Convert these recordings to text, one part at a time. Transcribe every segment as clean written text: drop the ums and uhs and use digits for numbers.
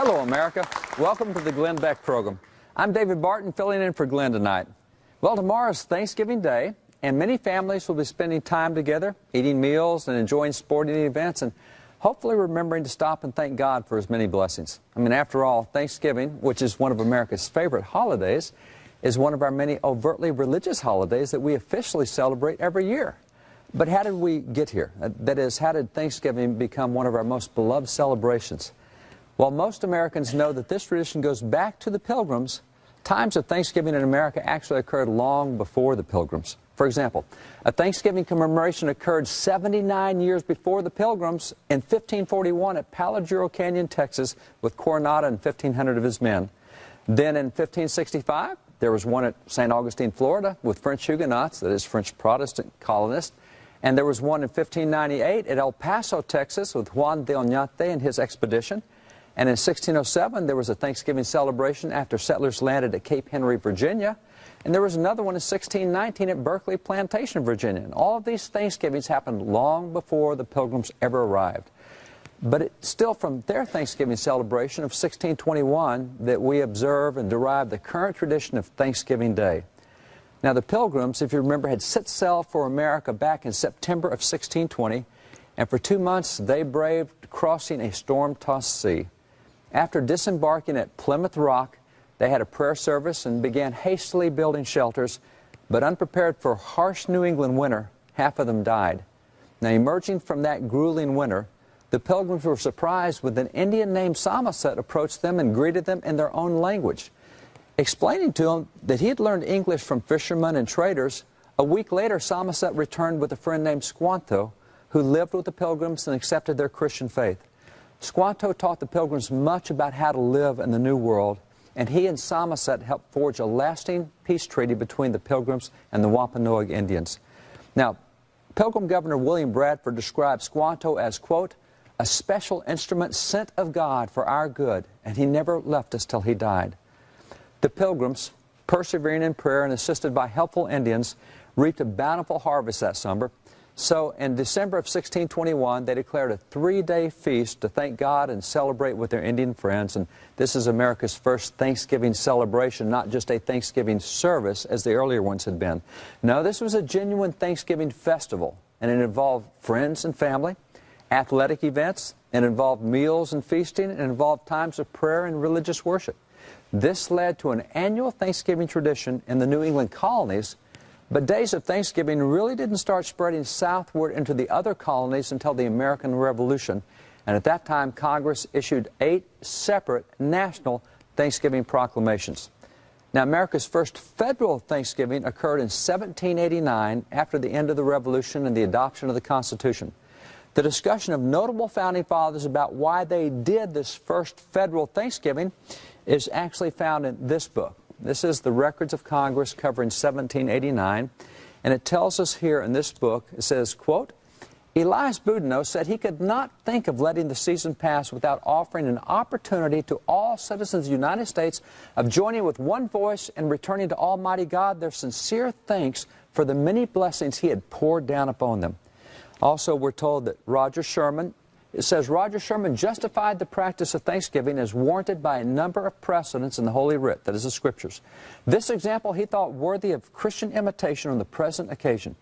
Hello, America. Welcome to the Glenn Beck program. I'm David Barton, filling in for Glenn tonight. Well, tomorrow's Thanksgiving Day, and many families will be spending time together, eating meals and enjoying sporting events, and hopefully remembering to stop and thank God for His many blessings. I mean, after all, Thanksgiving, which is one of America's favorite holidays, is one of our many overtly religious holidays that we officially celebrate every year. But how did we get here? That is, how did Thanksgiving become one of our most beloved celebrations? While most Americans know that this tradition goes back to the Pilgrims, times of Thanksgiving in America actually occurred long before the Pilgrims. For example, a Thanksgiving commemoration occurred 79 years before the Pilgrims in 1541 at Palo Duro Canyon, Texas, with Coronado and 1,500 of his men. Then in 1565, there was one at St. Augustine, Florida, with French Huguenots, that is, French Protestant colonists. And there was one in 1598 at El Paso, Texas, with Juan de Oñate and his expedition. And in 1607, there was a Thanksgiving celebration after settlers landed at Cape Henry, Virginia. And there was another one in 1619 at Berkeley Plantation, Virginia. And all of these Thanksgivings happened long before the Pilgrims ever arrived. But it's still from their Thanksgiving celebration of 1621 that we observe and derive the current tradition of Thanksgiving Day. Now, the Pilgrims, if you remember, had set sail for America back in September of 1620, and for 2 months they braved crossing a storm-tossed sea. After disembarking at Plymouth Rock, they had a prayer service and began hastily building shelters, but unprepared for harsh New England winter, half of them died. Now, emerging from that grueling winter, the Pilgrims were surprised when an Indian named Samoset approached them and greeted them in their own language. Explaining to them that he had learned English from fishermen and traders, a week later Samoset returned with a friend named Squanto, who lived with the Pilgrims and accepted their Christian faith. Squanto taught the Pilgrims much about how to live in the New World, and he and Samoset helped forge a lasting peace treaty between the Pilgrims and the Wampanoag Indians. Now, Pilgrim Governor William Bradford described Squanto as, quote, a special instrument sent of God for our good, and he never left us till he died. The Pilgrims, persevering in prayer and assisted by helpful Indians, reaped a bountiful harvest that summer. So in December of 1621, they declared a 3-day feast to thank God and celebrate with their Indian friends. And this is America's first Thanksgiving celebration, not just a Thanksgiving service as the earlier ones had been. No, this was a genuine Thanksgiving festival, and it involved friends and family, athletic events, it involved meals and feasting, and it involved times of prayer and religious worship. This led to an annual Thanksgiving tradition in the New England colonies. But days of Thanksgiving really didn't start spreading southward into the other colonies until the American Revolution. And at that time, Congress issued 8 separate national Thanksgiving proclamations. Now, America's first federal Thanksgiving occurred in 1789 after the end of the Revolution and the adoption of the Constitution. The discussion of notable founding fathers about why they did this first federal Thanksgiving is actually found in this book. This is the Records of Congress covering 1789, and it tells us here in this book, it says, quote, Elias Boudinot said he could not think of letting the season pass without offering an opportunity to all citizens of the United States of joining with one voice and returning to Almighty God their sincere thanks for the many blessings He had poured down upon them. Also, we're told that Roger Sherman, it says Roger Sherman justified the practice of Thanksgiving as warranted by a number of precedents in the Holy Writ, that is the Scriptures. This example he thought worthy of Christian imitation on the present occasion.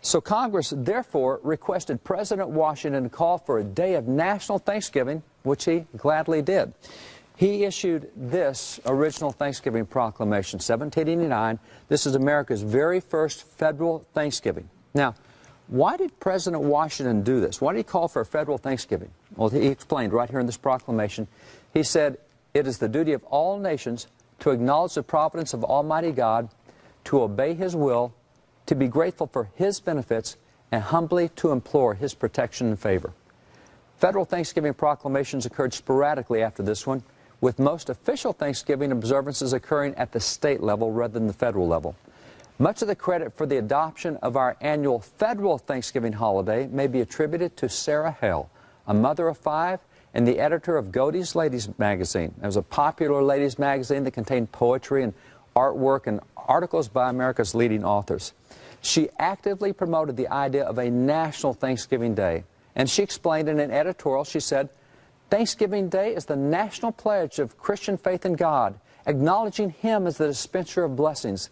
So Congress, therefore, requested President Washington to call for a day of national Thanksgiving, which he gladly did. He issued this original Thanksgiving proclamation, 1789. This is America's very first federal Thanksgiving. Now, why did President Washington do this? Why did he call for a federal Thanksgiving? Well, he explained right here in this proclamation. He said, it is the duty of all nations to acknowledge the providence of Almighty God, to obey His will, to be grateful for His benefits, and humbly to implore His protection and favor. Federal Thanksgiving proclamations occurred sporadically after this one, with most official Thanksgiving observances occurring at the state level rather than the federal level. Much of the credit for the adoption of our annual federal Thanksgiving holiday may be attributed to Sarah Hale, a mother of 5 and the editor of Godey's Ladies magazine. It was a popular ladies magazine that contained poetry and artwork and articles by America's leading authors. She actively promoted the idea of a national Thanksgiving Day, and she explained in an editorial, she said, Thanksgiving Day is the national pledge of Christian faith in God, acknowledging Him as the dispenser of blessings.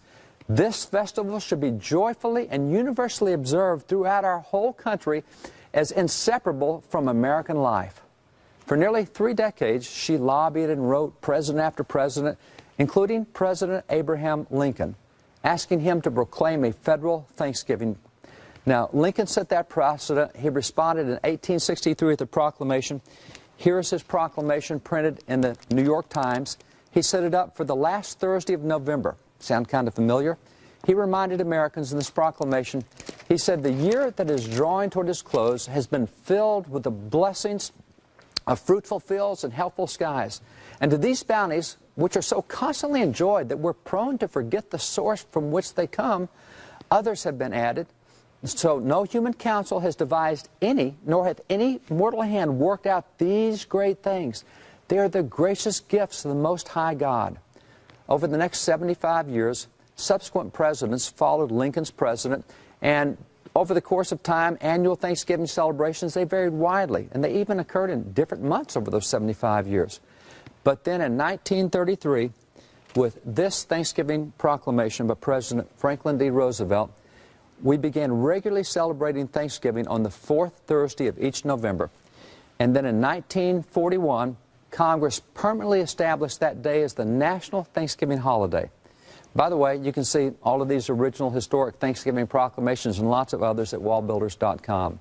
This festival should be joyfully and universally observed throughout our whole country as inseparable from American life. For nearly 3 decades, she lobbied and wrote president after president, including President Abraham Lincoln, asking him to proclaim a federal Thanksgiving. Now, Lincoln set that precedent. He responded in 1863 with a proclamation. Here is his proclamation printed in the New York Times. He set it up for the last Thursday of November. Sound kind of familiar? He reminded Americans in this proclamation, he said, the year that is drawing toward its close has been filled with the blessings of fruitful fields and healthful skies. And to these bounties, which are so constantly enjoyed that we're prone to forget the source from which they come, others have been added. So no human counsel has devised any, nor hath any mortal hand worked out these great things. They are the gracious gifts of the Most High God. Over the next 75 years, subsequent presidents followed Lincoln's precedent, and over the course of time, annual Thanksgiving celebrations, they varied widely, and they even occurred in different months over those 75 years. But then in 1933, with this Thanksgiving proclamation by President Franklin D. Roosevelt, we began regularly celebrating Thanksgiving on the 4th Thursday of each November. And then in 1941, Congress permanently established that day as the National Thanksgiving holiday. By the way, you can see all of these original historic Thanksgiving proclamations and lots of others at WallBuilders.com.